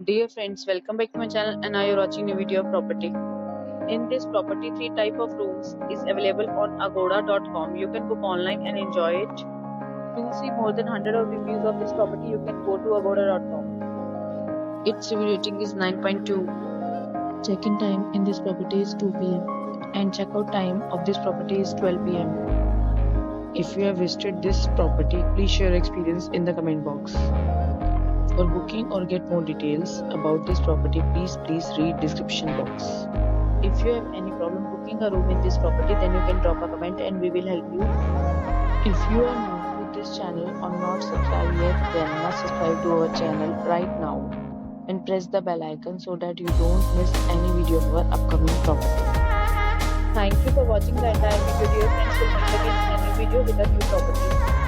Dear friends, welcome back to my channel and now you're watching a video of property. In this property, three type of rooms is available on agoda.com. You can book online and enjoy it. To see more than 100 of reviews of this property, you can go to agoda.com. Its review rating is 9.2. Check-in time in this property is 2 p.m. and check-out time of this property is 12 p.m. If you have visited this property, please share your experience in the comment box. For booking or get more details about this property, please read description box. If you have any problem booking a room in this property, then you can drop a comment and we will help you. If you are new to this channel or not subscribed yet, then must subscribe to our channel right now and press the bell icon so that you don't miss any video of our upcoming property. Thank you for watching the entire video. Dear friends, will meet again in a new video with a new property.